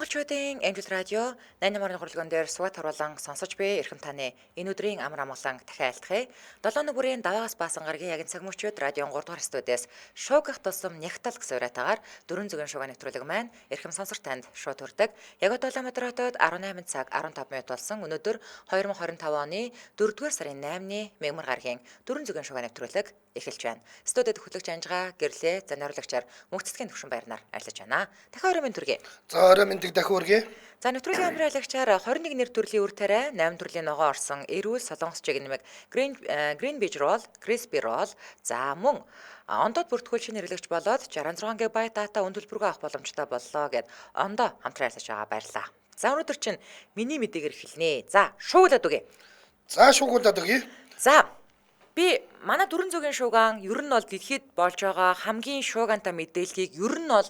Монголчуудын Амжилт радио 88.1 хөтөлбөрөн дээр суугаад харуулан сонсож буй эрхэм таны энэ өдрийн амар амгалан дахин айлтгая. 7 нүрийн даваагаас баасан гарагийн яг цаг мөчид радион 3 дугаар студиэс шуугах тусам нягтал гэсэн уриатаагаар дөрвөн зүгийн шуугаа нэвтрүүлэг маань эрхэм сонсогч танд шууд хүрдэг. Яг одоо Улаанбаатар хотод 18 цаг 15 минут болсон. Өнөөдөр 2025 оны 4-р сарын 8-ны мегмар гарагийн дөрвөн зүгийн шуугаа нэвтрүүлэг эхэлж байна. Студид хөтлөгч Анжгаа гэрлээ занаруулагчаар мөнхцөдгийн төвшин баярнаар ажиллаж байна. Дахин орой минь төргий. За орой мэндийг дахин үргэе. За нэвтрүүлгийн амраалагчаар 21 нэр төрлийн үр тариа 8 төрлийн ногоо орсон эрүүл солонгос чиг нэмэг Green Beach Roll, Crispy Roll за мөн ондод бүртгүүлж нэрлэгч болоод 66 GB дата үн төлбөргөө авах боломжтой боллоо гэд ондоо хамтран ажиллаж байгаа баярлаа. За өнөөдөр чинь миний мэдээгээр эхэлнэ. За шуугуулад үгүй. За шуугуулад өгье. За би манай дөрвөн зүгийн шуугаан ер нь бол дэлхийд болж байгаа хамгийн шуугаантай мэдээллийг ер нь бол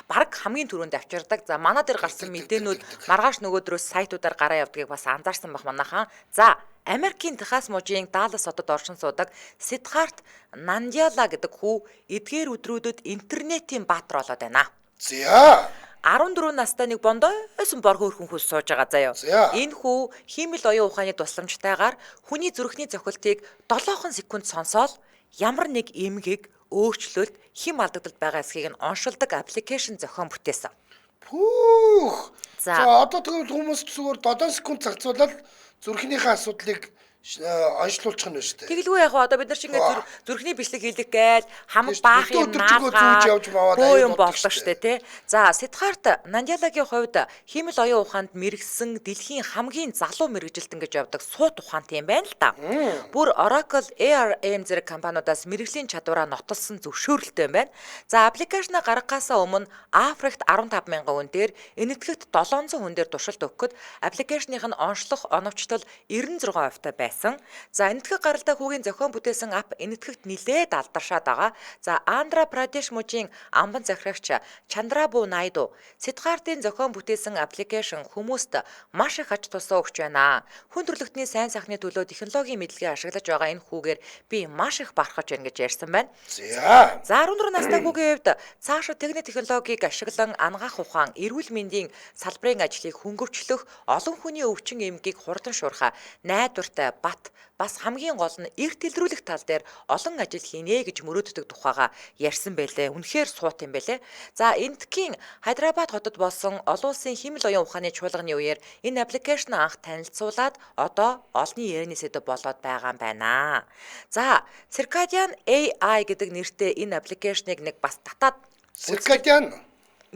баг хамгийн түрүүнд авчирдаг. За манай дээр гарсан мэдээнүүд маргааш нөгөөдрөөс сайтуудаар гараа явдгийг бас анзаарсан бах манайхаа. За Америкийн Техас мужийн Даллас хотод оршин суудаг Сидхарт Нандиала гэдэг хүү эдгээр өдрүүдэд интернетийн баатар болоод байна. За 14 настай нэг бондойсон боргоо өрхөн хүс сууж байгаа заяа. Энэ хүү хиймэл оюун ухааны тусламжтайгаар хүний зүрхний цохилтыг 7 секунд сонсоод ямар нэг эмгэг өөрчлөлт хим алдагдaltaд байгаа эсхийг нь оншилдог аппликейшн зохион бүтээсэн. Пүүх. За Одоо тэгвэл хүмүүс зүгээр 7 секунд зарцуулаад зүрхнийхээ асуудлыг онцлуулчих нь шүү дээ. Тэгэлгүй яг одоо бид нар чинь ингээд зүрхний бичлэг хийлгэх гээл хамаг баах юм зүүж явж маваад аюун болдог штэ тий. За Сидхарт Нандиалагийн хувьд хиймэл оюун ухаанд мэрэгсэн дэлхийн хамгийн залуу мэрэгжилтэн гэж явдаг суут ухаантай юм байна л да. Бүр Oracle ARM зэрэг компаниудаас мэрэгжлийн чадвараа нотолсон зөвшөөрөлтэй юм байна. За аппликейшнаа гаргахаасаа өмнө Африкт 15,000 хүнээр энэтхэгт 700 хүнээр туршилт өгөхөд аппликейшных нь онцлох оновчтол 96% байна. За энэтхэг гаралтай хүүгийн зохион бүтээсэн ап энэтхэгт нилээд алдаршаад байгаа. За Андра Прадеш мужийн амбан захирагч Чандрабу Найду Сидхартын зохион бүтээсэн аппликейшн хүмүүст маш их ач тусаа өгч байна. Хүн төрөлхтний сайн сайхны төлөө технологийн мэдлэгээ ашиглаж байгаа энэ хүүгээр би маш их бахархаж байна гэж ярьсан байна. За 14 настай хүүгийн хувьд цаашид техник технологиг ашиглан ангаах ухаан, эрүүл мэндийн салбарын ажлыг хөнгөвчлөх, олон хүний өвчин эмгийг хурдан шуурхаа, найдвартай бат бас хамгийн гол нь эрт илрүүлэх тал дээр олон ажил хийнэ гэж мөрөөддөг тухайга ярьсан байлээ. Үнэхээр суут юм байлээ. За Индкийн Хайдрабад хотод болсон олон улсын хиймэл оюун ухааны чуулганы үеэр энэ аппликейшн анх танилцуулаад одоо олонний ярианы сэдэв болоод байгаа юм байна. За Circadian AI гэдэг нэртэй энэ аппликейшнийг нэг бас татаад Circadian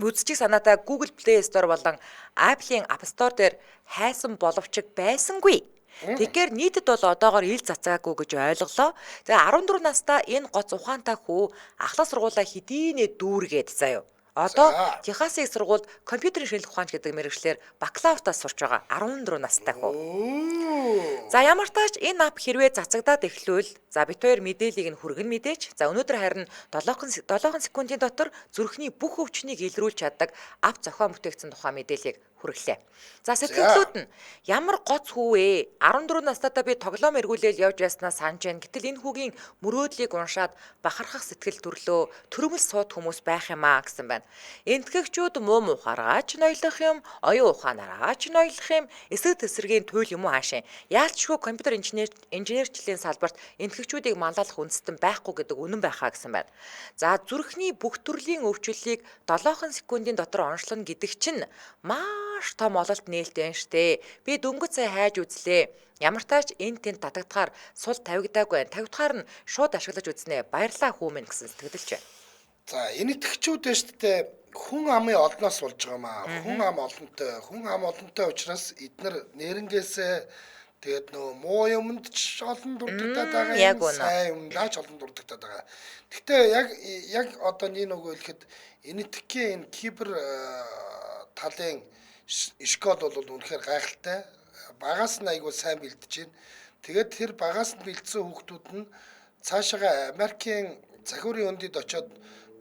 үзчих санаатай Google Play Store болон Apple-ийн App Store дээр хайсан боловч байсангүй. Тэгэхээр нийтэд бол одоогоор ил цацаагүй гэж ойлголоо. Тэгээ 14 настай энэ гоц ухаантай хүү ахлах сургуулаа хэдийнэ дүүргээд заяа. Одоо Техасын их сургуульд компьютерийн шинжилгээ ухаанч гэдэг мэргэжлэр бакалавртаа сурч байгаа 14 настай хүү. За ямар тач энэ ап хэрвээ цацагдаад эхлүүл за бит хоёр мэдээллийг нь хүргэн мэдээч. За өнөөдөр харин 7 секундын дотор зүрхний бүх өвчнийг илрүүлж чаддаг ап зохион бүтээгдсэн тухай мэдээллийг хүргэлээ. За сэтгэлдлүүд нь ямар гоц хүү вэ? 14 настайдаа би тоглоом эргүүлээл явж байснаа санаж байна. Гэтэл энэ хүүгийн мөрөөдлийг уншаад бахархах сэтгэл төрлөө төрөмөл сууд хүмүүс байх юм аа гэсэн байна. Энтгэгчүүд муу мухаараа ч ноёлох юм, оюун ухаанаараа ч ноёлох юм, эсрэг тесрэгийн туйл юм уу хаашаа. Яалтчгүй компьютер инженерчлэлийн салбарт энтгэгчүүдийг манлайлах үндэстэн байхгүй гэдэг үнэн байхаа гэсэн байна. За зүрхний бүх төрлийн өвчлөлийг 7 секундын дотор онцлоно гэдэг чинь маш том ололт нээлттэй байна штэ. Би дөнгөж сая хайж үзлээ. Ямар тач энэ тэнд татагдахаар сул тавигдаагүй. Тавигдахаар нь шууд ашиглаж үзнэ. Баярлаа хүү минь гэсэн сэтгэлдэлж байна. За энэтхэгчүүд дээ шүү дээ. Хүн амын олноос болж байгаа маа. Хүн ам олонтой учраас эдгээр нэрнгээсээ тэгээд нөө муу юмд ч олон дурддаад байгаа. Сайн юмдаач олон дурддаад байгаа. Гэхдээ яг одоо нэг хэлэхэд энэтхэгийн энэ кибер талын эшкол бол үнэхээр гайхалтай. Багаас нь айгүй сайн бэлдэж байна. Тэгээд тэр багаас нь бэлдсэн хүүхдүүд нь цаашаага Америкийн захиурын өндөд очиод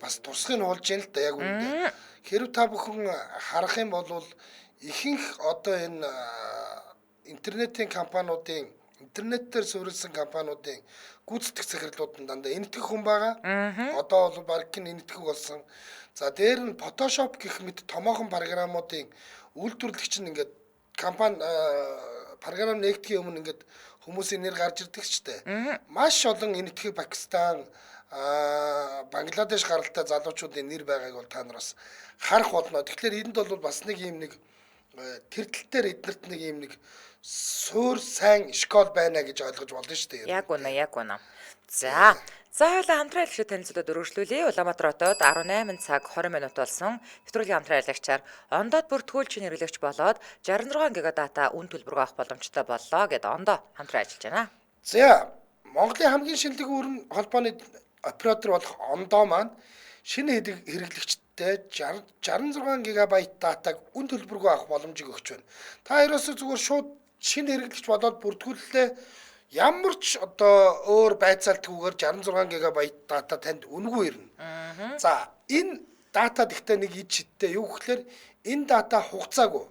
бас тусахыг болж байна л да яг үүндээ. Хэрв та бүхэн харах юм бол ихэнх одоо энэ интернетийн компаниудын интернетээр суурилсан компаниудын гүйцэтгэх захирлууд нь дандаа энэтхэг хүн байгаа. Одоо бол баргийн энэтхэг болсон. За дээр нь Photoshop гэх мэт томоохон програмуудын үйлдвэрлэгч нь ингээд компани програм нэгтгэхийн өмнө ингээд хүмүүсийн нэр гарч ирдэг ч гэдэг. Маш олон энэтхэг Пакистан, Бангладеш гаралтай залуучуудын нэр байгааг бол та нар бас харах болно. Тэгэхээр энд бол бас нэг юм нэг тэр тал дээр эднэрт нэг юм нэг суур сайн школ байна гэж ойлгож болно шүү дээ. Яг үнэ. За хоёулаа хамтран хэлшээ танилцуулаад өргөжлүүлье. Улаанбаатар хотод 18 цаг 20 минут болсон. Нэвтрүүлгийн хамтран хэлэгчээр ондоод бүртгүүлж нэрлэгч болоод 66 гигадата үн төлбөрөөр авах боломжтой боллоо гэд ондоо хамтран ажиллаж байна. За Монголын хамгийн шинэлэг өрн холбооны оператор болох ондоо маань шинэ хэрэглэгчтэй 66 гигабайт датаг үн төлбөрөөр авах боломжийг өгч байна. Та ерөөсөө зүгээр шууд шинэ хэрэглэгч болоод бүртгүүллээ. Ямар ч одоо өөр байцаалтгүйгээр 66 гигабайт дата танд үнэгүй ирнэ. За энэ дата гэхдээ нэг ид шидтэй юу гэхээр энэ дата хугацаагүй.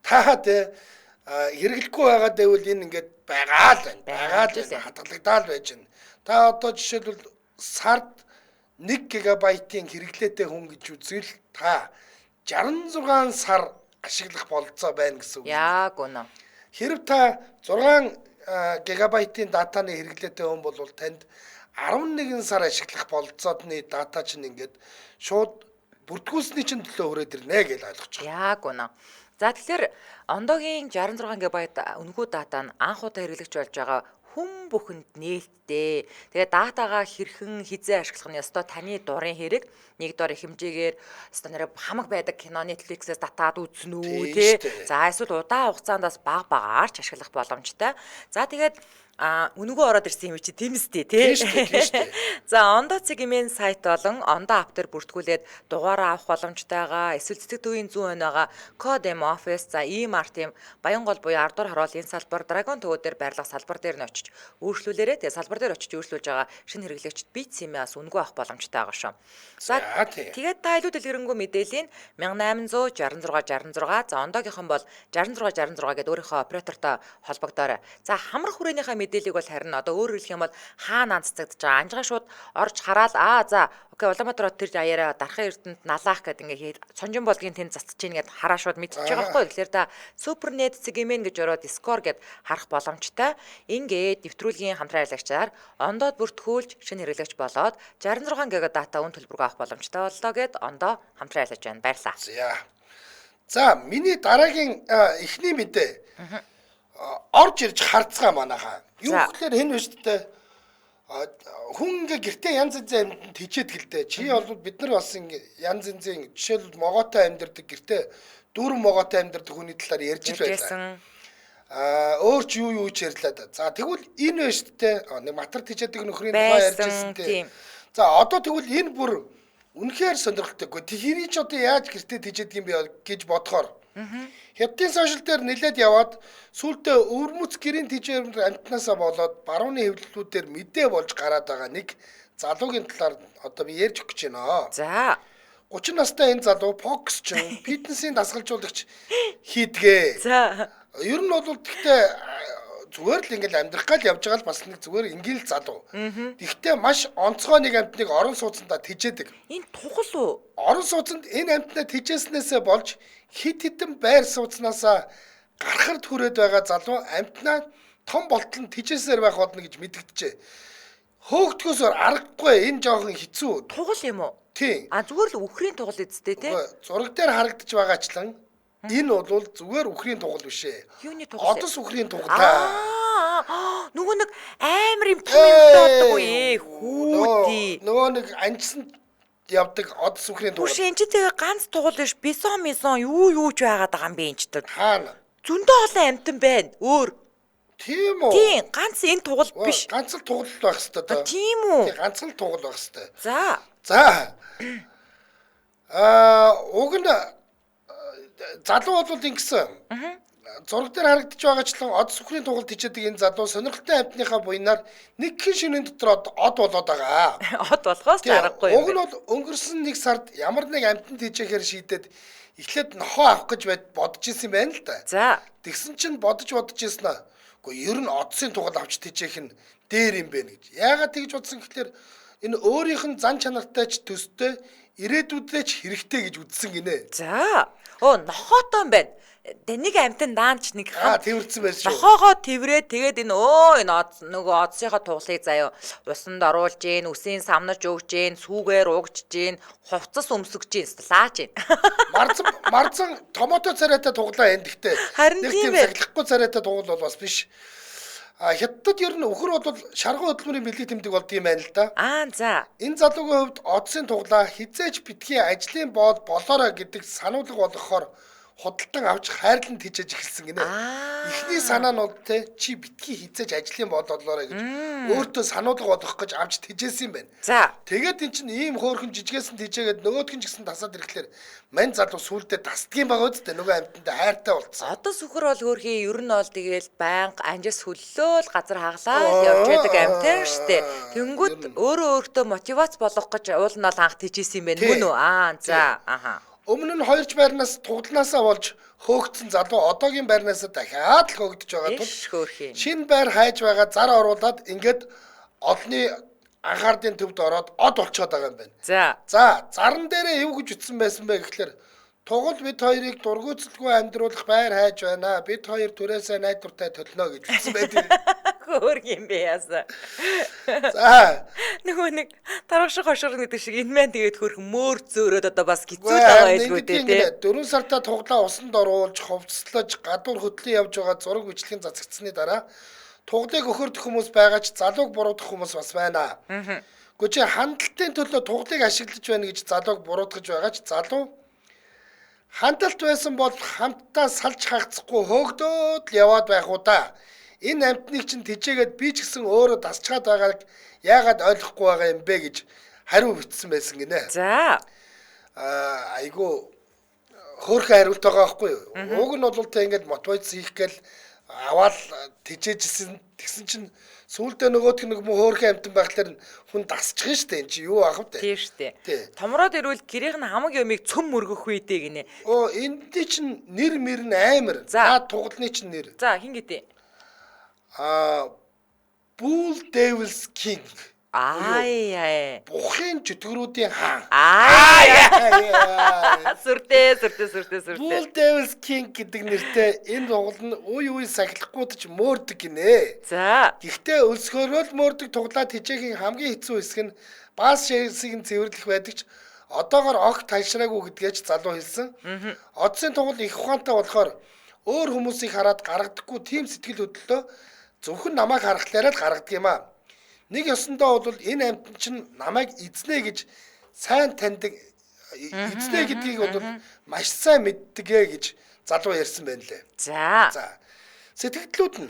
Та хэрэглэхгүй байгаа дэвэл энэ ингээд байгаа л байна. Хадгалагдаад байж байна. Та одоо жишээлбэл сард 1 гигабайтын хэрэглээтэй хүн гэж үзвэл та 66 сар ашиглах бололцоо байна гэсэн үг. Яг үнэ. Хэрв та 6 гигабайтын датаны хэрэглээтэй хүн бол танд 11 сар ашиглах бололцоодны дата чинь ингээд шууд бүртгүүлсний чинь төлөө хүрээд ирнэ гэж ойлгож байгаа. Яг үнэ. За тэгэхээр ондоогийн 66 гигабайт үнэгүй дата нь анх удаа хэрэглэгч болж байгаа хүн бүхэнд нээлттэй. Тэгээ датагаа хэрхэн хизээ ашиглах нь ёстой таны дурын хэрэг. Нэг дор хэмжээгээр ёстой нэрэ хамаг байдаг кино Netflix-ээс датаад үзнэ үү те. За эсвэл удаан хугацаанд бас багаар ч ашиглах боломжтой. За тэгээд үнэгүй ороод ирсэн юм чи тийм үстэй тий. За ондоо цэгмийн сайт болон ондоо ап дээр бүртгүүлээд дугаараа авах боломжтойгаа эсвэл цэцэг төвийн зүүн өн байгаа Codem Office за e-mart-ийн Баянгол буюу Ардур хороолын салбар Dragon төвөө дээр байрлах салбар дээр нь очиж өөрчлүүлээрэй. Тэгээ салбар дээр очиж өөрчлүүлж байгаа шинэ хэрэглэгчд бит симээс үнэгүй авах боломжтой байгаа шүү. За тэгээд та илүү дэлгэрэнгүй мэдээллийн 1866 за ондоогийнхан бол 66 гэдэг өөрийнхөө оператортой холбогдоорой. За хамрах хүрээнийхээ мэдээллийг бол харин одоо өөрөөр хэлэх юм бол хаана анцагдж байгаа анжгаа шууд орж хараад за окей Улаанбаатар хот тэр аяараа дархан эрдэнэт налаах гэдэг ингээд сонжин болгын тэнд засаж чинь гэд хараа шууд мэдчихэж байгаа байхгүй. Тэгэхээр та Supernet цэгмэн гэж ороод Discord гэд харах боломжтой. Ингээд нэвтрүүлгийн хамтран аялагчаар ондоод бүртгүүлж шинэ хэрэглэгч болоод 66 гигабайт дата үн төлбөрөөр авах боломжтой боллоо гэд ондоо хамтран аялаж байна. Баярлалаа. За миний дараагийн эхний мэдээ орж ирж харцгаа манайхаа. Юу гэхээр энэ биш үү? Хүн ингээ гэртээ янз янзын амьд хичээд гэлдэ. Чи бол бид нар бас ингээ янз янзын жишээлбэл могоотой амьдардаг гэртээ дүүрэн могоотой амьдардаг хүний талаар ярьж л байлаа. Өөр ч юу ч ярьлаа. За тэгвэл энэ биш үү? Нэг матар хичээдэг нөхрийн тухай ярьжсэн тийм. За одоо тэгвэл энэ бүр үнэхээр сонирхолтойгүй. Тэрий ч одоо яаж гэртээ хичээдэг юм бэ гэж бодохоор Хятадын сошиал дээр нэлээд яваад сүүлдээ өвөрмөц гэрийн тижээр амтнаасаа болоод барууны хэвлэлүүдээр мэдээ болж гараад байгаа нэг залуугийн талаар одоо би ярьж өгч байна. За 30 настай энэ залуу бокс ч фитнесийн дасгалжуулагч хийдгээ. За ер нь бол гэхдээ зүгээр л ингээл амьдрах гал явж байгаа л бас нэг зүгээр ингээл залуу. Тэгтээ маш онцгой нэг амтныг орон сууцандаа тижээдэг. Энэ тухал уу? Орон сууцанд энэ амтнаа тижээснээсээ болж хит хитэн байр сууцнаасаа гарахад хүрээд байгаа залуу амтнаа том болтол нь тижээсээр байх болно гэж мэдэгдэжээ. Хөөгдгөөсөөр аргагүй энэ жоохон хэцүү. Тугал юм уу? Тийм. Зүгээр л үхрийн тугал эзтэй тий. Зураг дээр харагдаж байгаачлан энэ бол зүгээр үхрийн тугал биш ээ. Юуны тугал? Одос үхрийн тугал. Нөгөө нэг амар юм том юм доодог уу хүүдий. Нөгөө нэг анжсан явдаг одос үхрийн тугал. Үгүй энэ ч тэгээ ганц тугал биш бison юу ч байгаад байгаа юм бэ энэ ч гэдэг. Хаана? Зөндөө олон амтан байна. Өөр. Тийм үү? Тийм, ганц энэ тугал биш. Ганц л тугал байх хэвээр даа. Тийм үү? Тийм, ганц л тугал байх хэвээр. За. Уг нь залуу бол ингэсэн. Зураг дээр харагдаж байгаачлан од сүхрийн тугалд хичээдэг энэ залуу сонирхолтой амтныхаа буйнаар нэг хэн шөнийн дотор од болоод байгаа. Од болохоос ч аргагүй юм. Уг нь бол өнгөрсөн нэг сард ямар нэг амтанд хичээхээр шийдээд эхлээд нохоо авах гэж бодож исэн юм байна л да. За. Тэгсэн чинь бодож исэн аа. Гэхдээ ер нь одсын тугал авч тэжээх нь дээр юм бэ гэж. Яагаад тэгж бодсон гэхээр энэ өөрийнх нь зан чанартай ч төстэй ирээдүйдээ ч хэрэгтэй гэж үзсэн гинэ. За. Нохоотоо юм байна. Нэг амтан даанч нэг тэрвэрсэн байсан шүү. Нохоогоо тэврээд тэгээд энэ нөгөө одсынхаа тугалыг заяа усанд оруулж гин, үсийн самнаж өгж гин, сүүгээр угж гин, хувцас өмсөж гин, лаач гин. Марцан томото царайтай туглаа энэ гэхдээ Харин тийм ээ. сахилахгүй царайтай тугал бол бас биш. Хятадд ер нь өхөр бол шаргуу хөдөлмөрийн бэлэг тэмдэг болд юм байна л да. За. Энэ залуугийн хувьд одсын туглаа хизээж битгий ажлын болоорой гэдэг сануулга болгохоор худалдан авч хайрлан тийжэж эхэлсэн гинэ. Эхний санаа нь бол чи битгий хизээж ажлын болоорой гэж өөртөө сануулга болгох гэж авч тийжсэн юм байна. За. Тэгээд эн чинь ийм хөөрхөн жижигээс нь тийжээгээд нөгөөдг нь ч гэсэн тасаад ирэхлээр мань залуу сүулдэ тасдгийн байгаа үсттэй нөгөө амьтантай хайртай болцсон. Одоо сүхэр бол хөрхий ер нь бол тэгээл байнга анжис хөллөөл газар хаглаад явж байдаг амтэн штэ. Тэнгүүд өөртөө мотивац болгох гэж уул нь бол анх тийжсэн юм байна мөн үү? За. Өмнө нь 2 байрнаас тугалнаасаа болж хөөгдсөн залуу одоогийн байрнаас дахиад л хөөгдөж байгаа тул шинэ байр хайж байгаа зар оруулаад ингээд олны анхаардын төвд ороод од болчиход байгаа юм байна. За, зарн дээрээ юу гэж ütсэн байсан бэ гэхэлэр тугал бид хоёрыг дургуутсалгүй амьдруулах байр хайж байна. Бид хоёр түрээсээ найдвартай төлнө гэж ütсэн байдаг. Хөөр юм бэ яасан. За. Нөгөө нэг тарагшиг хошор гэдэг шиг энэ маань тэгээд хөрх мөөр зөөрөөд одоо бас гизүүл байгаа байлгүй дээ. 4 сартаа туглаа усанд оруулж, хувцаслаж, гадуур хөдлөн явж байгаа зураг бичлэгийн цацагдсны дараа туглыг өхөрдөх хүмүүс байгаа ч залууг буруутгах хүмүүс бас байна. Гэхдээ чи хандлтын төлөө туглыг ашиглаж байна гэж залууг буруутгаж байгаа ч залуу хандлт байсан бол хамтдаа салж хагацхгүй хөөгдөөд л яваад байх уу да. Энэ амтныг чинь тэжээгээд би ч гэсэн өөрөө дасчаад байгааг яагаад ойлгохгүй байгаа юм бэ гэж хариу бичсэн байсан гинэ. За. Айгу хөөрхөн хариулт байгаа байхгүй юу? Уг нь бол тэ ингээд мотивац хийх гээл аваад тэжээжсэн тэгсэн чинь сүүлдээ нөгөөдх нэг хөөрхөн амтан байхлаар хүн дасчих штэ эн чи юу аах вэ? Тийм штэ. Томроод ирвэл гэрийнх нь хамаг юмыг цөм мөргөх үйдээ гинэ. Энд чинь нэр мэр нь амар. За тугалны чинь нэр. За хин гэдэг. Bull Devil's King. Бухын чөтгөрүүдийн хаан. Сүртэй. Bull Devil's King гэдэг нэртэй энэ тугал нь үе сахилахгүйд ч мөөрдөг гинэ. За. Гэхдээ өлсгөрөөл мөөрдөг туглаа тэжээхийн хамгийн хэцүү хэсэг нь баас ширсийг цэвэрлэх байдаг ч одоогоор огт таньшраагүй гэдгээч залуу хэлсэн. Одсын тугал их ухаантай болохоор өөр хүмүүсийг хараад гаргадаггүй тийм сэтгэл хөдлөлтөө зөвхөн намайг харахлаараа л гаргадаг юм аа. Нэг ёсондоо бол энэ амьтан чинь намайг эзнэ гэж сайн таньдаг эзнэ гэдгийг бол маш сайн мэддэгэ гэж залуу ярьсан байна лээ. За. Сэтгэлдлүүд нь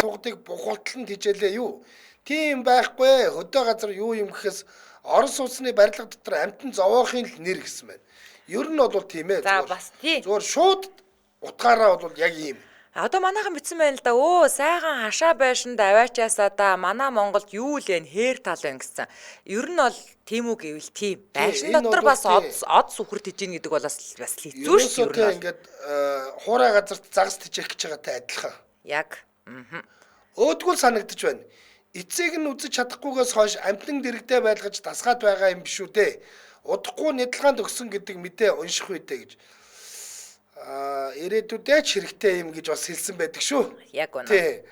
тугдыг бухалтлан тижээлээ юу? Тийм байхгүй. Хөдөө газар юу юм гэхээс Орос улсны барилга дотор амьтан зовоохын л нэр гэсэн байна. Ер нь бол тийм ээ. За бас тий. Зүгээр шууд утгаараа бол яг ийм. Одоо манайхан бичсэн байна л да. Сайхан хашаа байшин даваачаасаа да манай Монголд юу л вэ? Хээр тал байна гэсэн. Ер нь бол тийм үү гэвэл тийм. Байшин дотор бас од сүхэр тижин гэдэг бол бас хэцүү шүү дээ. Ингээд хуурай газарт загас тижээх гэж байгаатай адилхан. Яг. Өөдгөл санагдаж байна. Эцэг нь үзэж чадахгүйгээс хойш амтан дэрэгдээ байлгаж дасгаад байгаа юм биш үү дээ. Удахгүй нэдлгаанд өгсөн гэдэг мэдээ унших үедээ гэж. Ирээдүйдээ ч хэрэгтэй юм гэж бас хэлсэн байдаг шүү. Яг үнэ. Тий.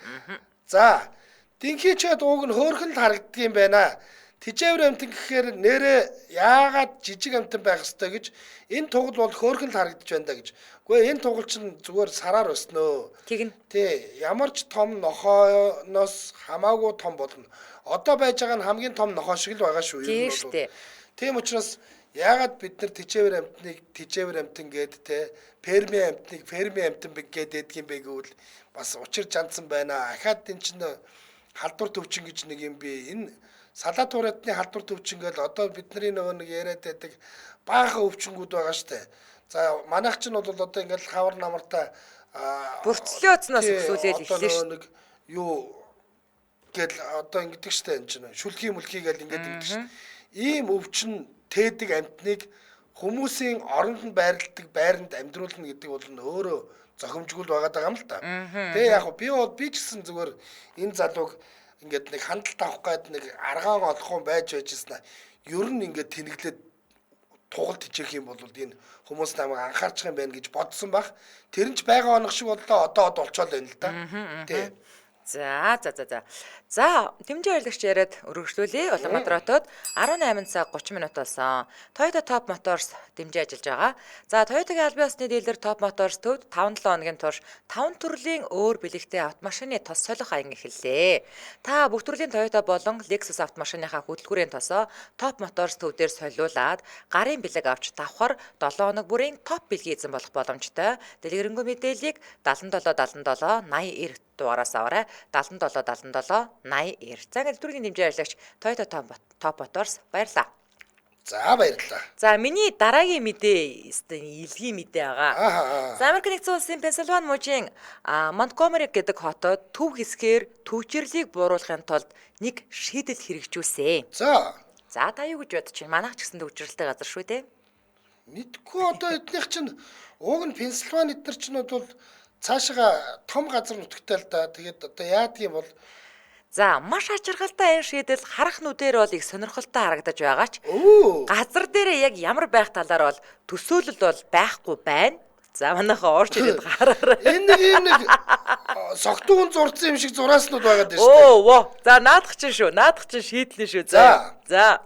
За, динхий чад ууг нь хөөрхөн л харагддаг юм байна. Тижээвэр амтан гэхээр нэрээ яагаад жижиг амтан байх ёстой гэж энэ тугал бол хөөрхөн л харагдаж байна да гэж. Гэхдээ энэ тугал чинь зүгээр сараар өснөө. Тэгнь. Тий, ямар ч том нохооноос хамаагүй том болно. Одоо байж байгаа нь хамгийн том нохоо шиг л байгаа шүү. Ер нь бол. Тийм учраас яагаад бид нар тижээвэр амтныг тижээвэр амтан гээд те ферми амтныг ферми амтан гээд ядг юм бэ гэвэл бас учир жандсан байна. Ахаад энэ чинь халдвар төвчин гэж нэг юм би энэ салаат хураатны халдвар төвчин гээд одоо бидний нөгөө нэг яриад байдаг баахан өвчнгүүд байгаа штэ. За манайх чинь бол одоо ингээд хавар намартай бүртлээ оцноос өсүүлээл эхлэв шүү. Юу гээд одоо ингэдэг штэ энэ чинь шүлхий мүлхий гээд ингээд ингэдэг штэ. Ийм өвчин тээдэг амтныг хүмүүсийн оронд нь байрладаг байранд амьдруулна гэдэг бол нь өөрөө зохимжгүй байгаад байгаа юм л та. Тэгээ яг би ч гэсэн зүгээр энэ залууг ингээд нэг хандлт авах гээд нэг аргаан олохгүй байж байжснаа. Ер нь ингээд тэнэглээд тугалт хичээх юм бол энэ хүмүүс намайг анхаарчих юм байна гэж бодсон баг. Тэр нь ч байгаа онох шиг боллоо одоо болчоод байна л да. Тий. За. За, тэмцээн яригч яриад өргөжлүүлээ. Улаанбаатарт 18 цаг 30 минут болсон. Toyota Top Motors дэмжиж ажиллаж байгаа. За, Toyota-гийн албан ёсны дилер Top Motors төвд 5-7 хоногийн турш 5 төрлийн өөр бэлэгтэй автомашины тос солих аян эхэллээ. Та бүх төрлийн Toyota болон Lexus автомашиныхаа хөдөлгүүрийн тосоо Top Motors төвдээр солиулаад гарын бэлэг авч давхар 7 хоног бүрийн топ бэлгийн эзэн болох боломжтой. Дэлгэрэнгүй мэдээллийг 77 87 80 дугаараас аваарай. 77 77 80. За ингээд түргийн дэмжээ ажиллагч Toyota Top Motors баярлаа. За баярлалаа. За миний дараагийн мэдээ илгийн мэдээ байгаа. За Америк нэгдсэн улсын Пенсильвани мужийн Монтгомери гэдэг хотод төв хэсгээр төвчрлийг бууруулахын тулд нэг шийдэл хэрэгжүүлсэн. За та юу гэж бодож байна? Манайх ч гэсэн төвчрэлтэй газар шүү дээ. мэдгүй одоо эднийх чинь уг нь Пенсильвани эднэр чинь бол цаашаа том газар нутагтай л да. Тэгээд одоо яадаг юм бол За маш ачиргалтай энэ шийдэл харах нүдээр бол их сонирхолтой харагдаж байгаа ч газар дээрээ яг ямар байх талаар бол төсөөлөл бол байхгүй байна. За манайхаа орж ирээд гараарай. Энэ нэг согтуун зурцсан юм шиг зурааснууд байгаад байна шүү дээ. За наадах чинь шийдлэн шүү. За.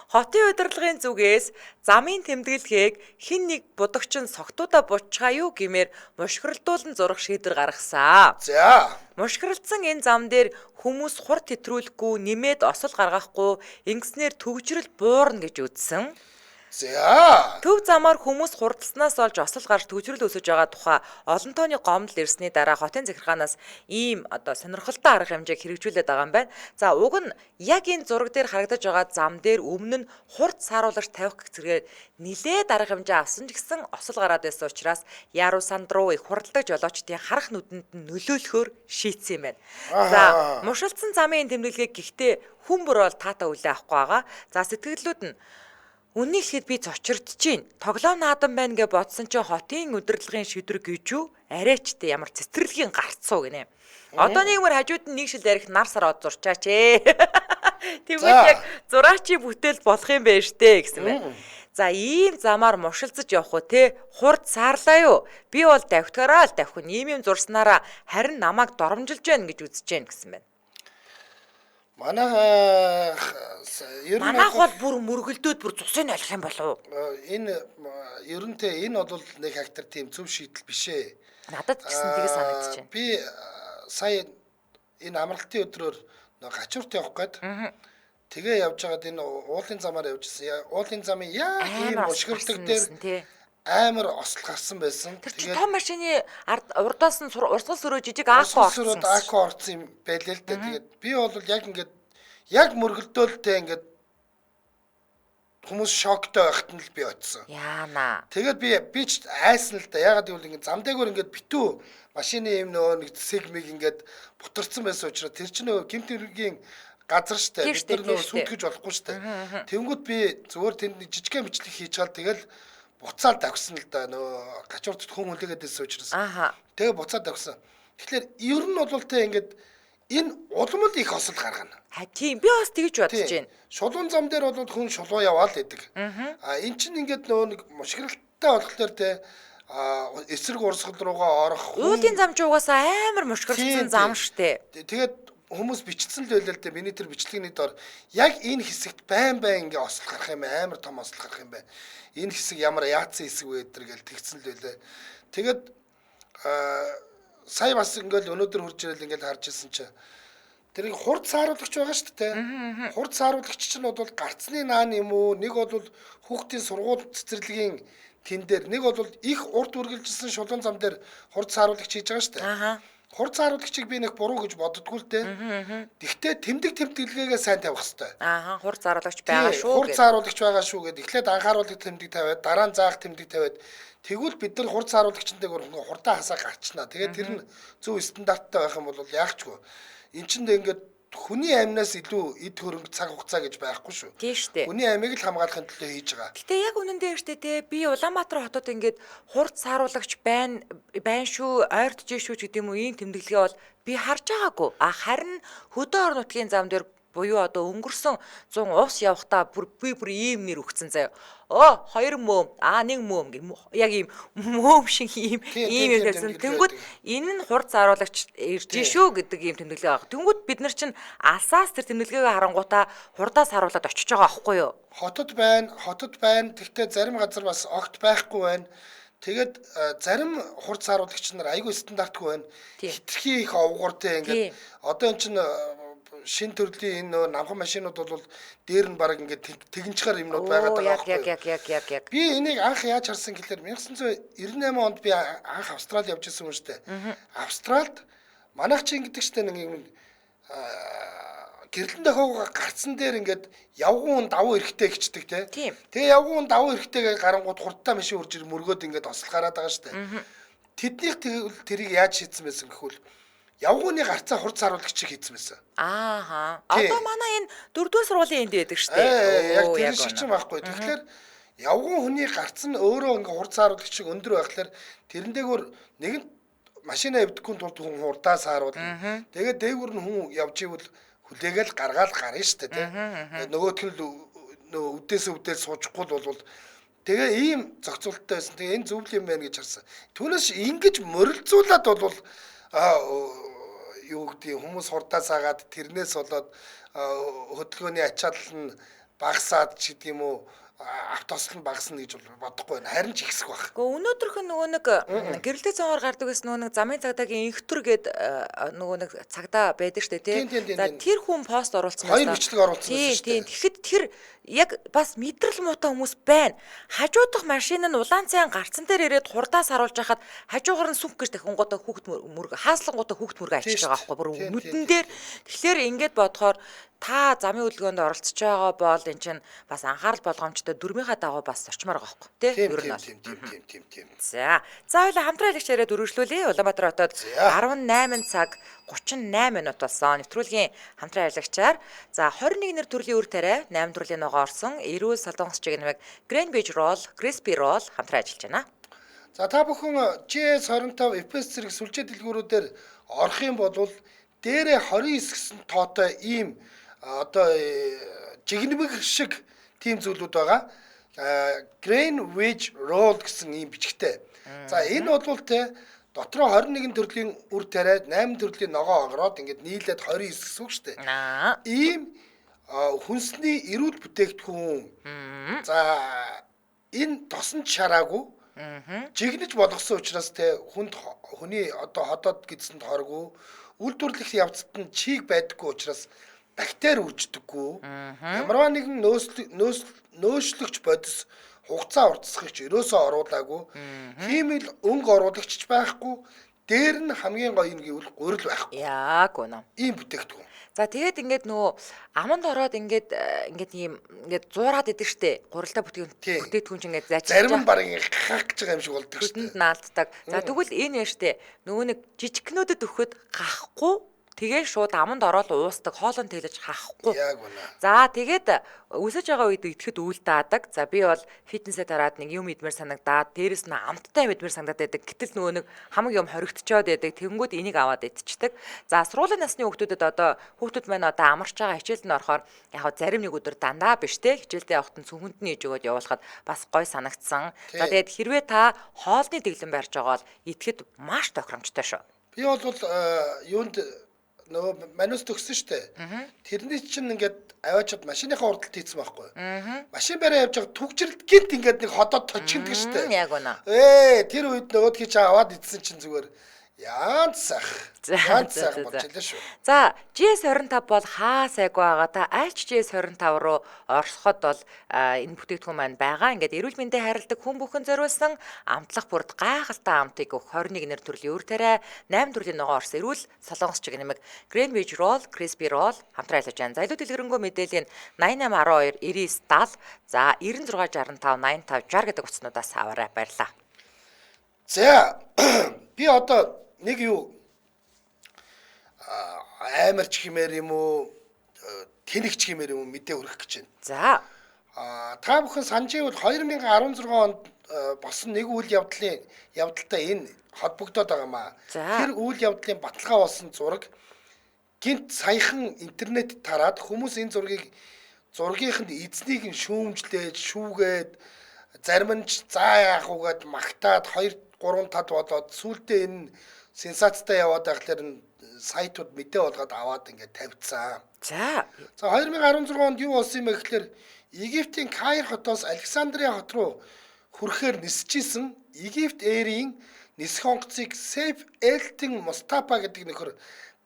Хотын удирдлагын зүгээс замын тэмдэглэхийг хэн нэг будагчин согтуудаа бучгаа юу гэмээр мушгиралдуулан зурах шийдвэр гаргасан. За. Мушгиралдсан энэ зам дээр хүмүүс хур тэтрүүлэхгүй, нэмээд осол гаргахгүй, ингэснээр төвжрэл буурна гэж үзсэн. За. Төв замаар хүмүүс хурдснаас олж осол гарч төвжрэл өсөж байгаа тухай олон тооны гомдол ирсний дараа хотын захиргаанаас ийм одоо сонирхолтой арга хэмжээг хэрэгжүүлээд байгаа юм байна. За уг нь яг энэ зураг дээр харагдаж байгаа зам дээр өмнө нь хурд сааруулагч тавих гэцэргээр нилээд арга хэмжээ авсан ч гэсэн осол гараад байсан учраас Яруу санд руу их хурдлагч жолоочдын харах нүдэнд нь нөлөөлөхөөр шийдсэн юм байна. За мушилдсан замын тэмдэглэгийг гэхдээ хүн бүр бол таата үлээ авахгүй байгаа. За сэтгэлдлүүд нь үннийг хэд би зочирдож чинь тоглоом наадам байна гэж бодсон чинь хотын удирдлагын шийдвэр гэж юу арайчтай ямар цэцэрлэгийн гарцуу гинэ. Одоо нэгмэр хажууд нь нэг шил ярих нар сар од зурчаач ээ. Тэгвэл яг зураачийн бүтээл болох юм байна штэ гэсэн байна. За ийм замаар мушилцаж явах уу те хурд саарлаа юу? Би бол давхитгараа л давхих ийм зурснараа харин намайг доромжилж байна гэж үзэж байна гэсэн байна. Манайх бол бүр мөргөлдөөд бүр цусыг олох юм болов уу? Энэ ерөнтэй энэ бол нэг хактар тийм зөв шийдэл биш ээ. Надад ч гэсэн тэгээ санагдаж байна. Би сая энэ амралтын өдрөөр нэг гачуурт явах гээд тэгээ явж байгаад энэ уулын замаар явжсэн. Уулын замын яг ийм мушгирдаг дээр амар осол гарсан байсан. Тэгээд том машины урдаас нь урсгал сөрөө жижиг аako орсон юм байлээ л дээ. Тэгээд би бол яг мөргөлдөөлтэй ингээд хүмүүс шоктой байхад нь л би очсон. Яана. Тэгээд би ч айсан л да. Ягаад гэвэл ингээд зам дээгүүр ингээд битүү машины юм нөгөө нэг сегмиг ингээд бутарсан байсан учраас тэр чинь нөгөө гэмт хэргийн газар штэ. Бид нар нөгөө сүтгэж болохгүй штэ. Тэнгүүд би зүгээр тэнд жижигхэн бичлэг хийж гал тэгэл буцаад давхсан л да нөгөө гачуурт хүн хүлээгээд байсан учраас. Тэгээ буцаад давхсан. Тэгэхээр ер нь бол тэ ингээд энэ улам л их осол гаргана. Тийм би бас тэгж бодож байна. Шулуун зам дээр бол хүн шулуу яваал гэдэг. Эн чинь ингээд нөгөө нэг мушгиралтай болохоор тэ эсрэг урсгал руугаа орох. Уулын зам ч угаасаа амар мушгиралсан зам штэ. Тэгээд хүмүүс бичсэн л байлаа л дээ. Миний тэр бичлэгийн дор яг энэ хэсэгт байн ингээ осол гарах юм амар том осол гарах юм байна. Энэ хэсэг ямар яатсан хэсэг вэ гэдэр гэл тэгсэн л байлаа. Тэгээд сая бас ингээл өнөөдөр хурж ирэл ингээл харж ирсэн чи тэрийг хурд сааруулагч байгаа шүү дээ. Хурд сааруулагч чинь бол гарцны наан юм уу? Нэг бол хүүхдийн сургууль цэцэрлэгийн тэн дээр, нэг бол их урд үргэлжилсэн шулуун зам дээр хурд сааруулагч хийж байгаа шүү дээ. Хурд сааруулагчийг би нэг буруу гэж боддггүй л дээ. Тэгтээ тэмдэглэгээгээ сайн тавих хэрэгтэй. Хурд сааруулагч байгаа шүү. Хурд сааруулагч байгаа шүү гэдэг. Эхлээд анхааруулгыг тэмдэг тавиад, дараа нь заах тэмдэг тавиад тэгвэл бид нар хурд сааруулагчтай хурдаа хасаа гарчнаа. Тэгээд тэр нь зөв стандарттай байх юм бол яахчгүй. Энд чинь ингээд хүний амнаас илүү эд хөрөнгө цаг хугацаа гэж байхгүй шүү. Тийм шүү дээ. Хүний амийг л хамгаалахын төлөө хийж байгаа. Гэтэ яг үнэн дээр штэ те би Улаанбаатар хотод ингээд хурд сааруулагч байна шүү, ойртож шүү ч гэдэг юм уу ийм тэмдэглэгээ бол би харж байгаагүй. Харин хөдөө орон нутгийн зам дээр буюу одоо өнгөрсөн 100 ус явахдаа бүр ийм нэр өгцөн заяа. 2 мөөм, 1 мөөм гэх яг ийм мөөм шиг ийм гэсэн. Тэнгүүд энэ нь хурд сааруулагч ирж шүү гэдэг ийм тэмдэглэгээ байгаа. Тэнгүүд бид нар чинь алсаас тэр тэмдэглэгээ харангуудаа хурдаас харуулад очиж байгаа аахгүй юу? Хотод байна. Тэгтээ зарим газар бас огт байхгүй байна. Тэгээд зарим хурд сааруулагч нар айгүй стандартгүй байна. Хитрхи их овгортой ингээд одоо эн чинь шин төрлийн энэ намхан машинууд бол дээр нь баг ингээд тэгнчээр юмнууд байгаад байгаа байхгүй. Яг. Би энийг анх яаж харсан гэхээр 1998 онд би анх Австрали явж ирсэн юм шүү дээ. Австралид манайх чинь гэдэг чинь нэг юм гэрлэн дохоогоо гарцсан дээр ингээд явгуун давуу эрэхтэй гिचдэг те. Тэгээ явгуун давуу эрэхтэйгээ гарангууд хурдтай машин урж ир мөргөөд ингээд ослох гараад байгаа шүү дээ. Тэднийх тэрийг яаж шийдсэн байсан гэхүүл явгууны гарцаа хурд сааруулагч хийсэн байсан. Одоо манай энэ 4-р сургуулийн энд байдаг шүү дээ. Яг тэр шиг ч юм байхгүй. Тэгэхээр явгуун хүний гарц нь өөрөө ингээ хурд сааруулагч шиг өндөр байхлаар тэрэн дээгүүр нэгэн машина эвдэхгүй тулд хүн хурдаа сааруулна. Тэгээд дээгүүр нь хүн явж ивэл хүлээгээл гаргаал гарна шүү дээ. Нөгөөх нь үдээс суужихгүй бол тэгээ ийм зохицуулттай байсан. Тэгээ энэ зөвл юм байна гэж харсан. Түүнээс ингэж морилцуулаад бол юу гэдэг хүмүүс хурдаа саагаад тэрнээс болоод хөдөлгөөний ачаалал нь багасаад ч гэдэг юм уу автослол нь багасна гэж бодохгүй байна. Харин ч ихсэх байх. Гэхдээ өнөөдрөх нөгөө нэг гэрэлтэй цонхоор гардаг гэсэн нөгөө нэг замын цагдаагийн инхтүр гээд нөгөө нэг цагдаа байдаг штэ тий. За тэр хүн пост оруулсан байна. 2 бичлэг оруулсан байна штэ. Тийм. Тэгэхэд тэр яг бас мэдрэл муутай хүмүүс байна. Хажуудах машин нь улаан цайн гарцсан дээр ирээд хурдаас харуулж хахад хажуугаар нь сүнх гэж дахингуудаа хүүхд мөрг хааслангуудаа хүүхд мөргө ачиж байгаа байхгүй бүр нүдэн дээр. Тэгэхээр ингээд бодохоор та замын хөдөлгөөнд оролцож байгаа бол эн чинь бас анхаарал болгоомжтой дөрмийнхаа дагуу бас орчмоор байгаа байхгүй тий ер нь бол. Тийм. За хоёулаа хамтран хэлэгч яриад үргэлжлүүлье. Улаанбаатар хотод 18 цаг 38 минут болсон. Нэвтрүүлгийн хамтран хэлэгчээр за 21 нэр төрлийн үр тариа 8 төрлийн ногоо орсон эрүүл солонгос чигнэмэг Greenwich Roll, Crispy Roll хамтран ажиллаж байна. За та бүхэн GS25 FPS зэрэг сүлжээ дэлгүүрүүдээр орох юм бол дээрээ 29 гэсэн тоотой ийм одоо жигнэмэг шиг тийм зүйлүүд байгаа. Greenwich Roll гэсэн ийм бичгтэй. За энэ бол те дотроо 21 төрлийн үр тариа 8 төрлийн ногоо огроод ингээд нийлээд 29 гэсэн үг шүү дээ. Ийм хүнсний эрүүл бүтээгдэхүүн. За энэ тосон шараагүй жигнэж болгосон учраас те хүний одоо ходоод гэдсэнд хоргүй үйлдвэрлэх явцад нь чийг байдаггүй учраас бактери үрждэггүй. Ямарваа нэгэн нөөцлөгч бодис хугацаа уртсахч ерөөсөө оруулаагүй. Химэл өнгө оруулагч байхгүй. Дээр нь хамгийн гоё юм гэвэл гурил байхгүй. Яг үнэ. Ийм бүтээгдэхүүн. За тэгээд ингээд нөгөө аманд ороод ингээд ийм ингээд зуураад идэг штэ. Гурилтай бүтээгдэхүүн чинь ингээд заачих. Зарим нь баг ингээд гахах гэж байгаа юм шиг болдог штэ. Хүнд наалддаг. За тэгвэл энэ яа штэ. Нөгөө нэг жижигкнүүдэд өгөхөд гахгүй. Тэгээ шууд аманд ороод уусдаг, хоолон тэглэж хахгүй. Яг үнэ. За тэгээд өсөж байгаа үед идэхэд үйл даадаг. За би бол фитнесээ тараад нэг юм идмээр санагдаад, дээрэс нь амттай мэдмээр санагдаад байдаг. Гэтэл нөгөө нэг хамаг юм хоригдчоод байдаг. Тэнгүүд энийг аваад идчихдэг. За сургуулийн насны хүүхдүүдэд одоо хүүхдүүд маань одоо амарч байгаа хичээлд нь орохоор яг зарим нэг өдөр дандаа биш те хичээлдээ явахад нь цүнхэнд нь иж өгөөд явуулахад бас гой санагдсан. За тэгээд хэрвээ та хоолны дэглэм барьж байгаа бол идэхэд маш тохиромжтой шүү. Би бол юунд нөгөө манус төгсөн штэ. Тэрний чинь ингээд аваачаад машиныхаа урдалт хийсэн байхгүй. Машин бариа явж байгаа түгжрэлт гинт ингээд нэг ходоод точигддаг штэ. Яг үнэ. Тэр үед нөгөөдгий чи аваад идсэн чинь зүгээр янцсах болчихлоо шүү. За GS25 бол хаа сайгүй байгаа та аль ч GS25 руу орсоход бол энэ бүтээгдэхүүн маань байгаа. Ингээд эрүүл мэндэд хайрладаг хүн бүхэн зориулсан амтлах бүрд гайхалтай амтыг өгөх 21 нэр төрлийн үр тариа 8 төрлийн ногоо орсон эрүүл солонгос чигнэмэг Greenwich Roll, Crispy Roll хамтран ажиллаж байна. За илүү дэлгэрэнгүй мэдээллийн 8812 9970 за 9665 8560 гэдэг утаснуудаас аваарай. Баярлалаа. За би одоо нэг юу аймарч хэмээр юм уу тэнэгч хэмээр юм уу мэдээ хүргэх гэж байна. За. Та бүхэн санаж байвал 2016 онд болсон нэг үйл явдалтай энэ холбогдоод байгаа маа. Тэр үйл явдлын баталгаа болсон зураг гинт саяхан интернет тараад хүмүүс энэ зургийнханд эзнийг нь шүүмжлээд шүүгээд зарим нь заа яах угаад магтаад 2-3 тад болоод сүүлдээ энэ сенсацтай яваад байхлаар нь сайтууд мэдээ болгоод аваад ингээд тавьцсан. За 2016 онд юу болсон юм бэ гэхээр Египтийн Каир хотоос Александрия хот руу хүрэхээр нисчихсэн Египт Air-ийн нисэх онгоцыг Сейф Элтин Мустафа гэдэг нөхөр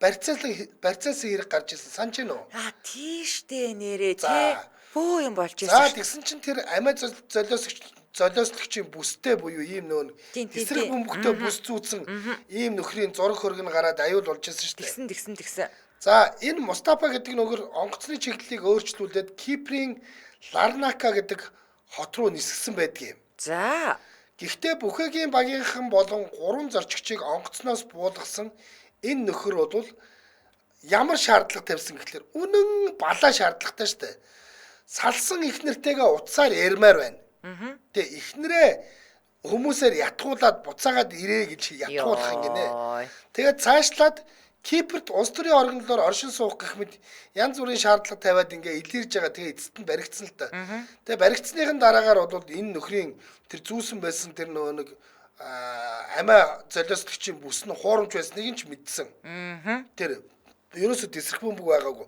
барьцаалсан хэрэг гарч ирсэн. Санаж байна уу? Тийштэй нэрээ тий. Бөө юм болж ирсэн. За тэгсэн чинь тэр амиа золиослогчийн бүстэй буюу ийм нөө эсрэг бөмбөгтэй бүс зүүцэн ийм нөхрийн зураг хөргөн гараад аюул болж ирсэн шүү дээ. Тэгсэн. За энэ Мустафа гэдэг нөхөр онгоцны чиглэлийг өөрчлүүлээд Киприйн Ларнака гэдэг хот руу нисгсэн байдгийг. За. Гэхдээ бүхэгийн багийнхан болон 3 зорчигчийг онгоцноос буулгасан энэ нөхөр бол ямар шаардлага тавьсан гэхэлэр үнэн балаа шаардлагатай шүү дээ. Салсан их нэртэйгээ утсаар ярмаар байна. Тэгээ ихнэрээ хүмүүсээр ятгуулад буцаагаад ирээ гэж ятгуулах юм гинэ. Тэгээд цаашлаад Кипрт улс төрийн органлоор оршин суух гэх мэт янз бүрийн шаардлага тавиад ингээ илэрж байгаа. Тэгээ эцэст нь баригдсан л та. Тэгээ баригдсныхын дараагаар бол энэ нөхрийн тэр зүүсэн байсан тэр нөгөө нэг амиа золиослогчийн бүс нь хуурамч байсныг нь ч мэдсэн. Тэр ерөөсө дэсрэх бөмбөг байгаагүй.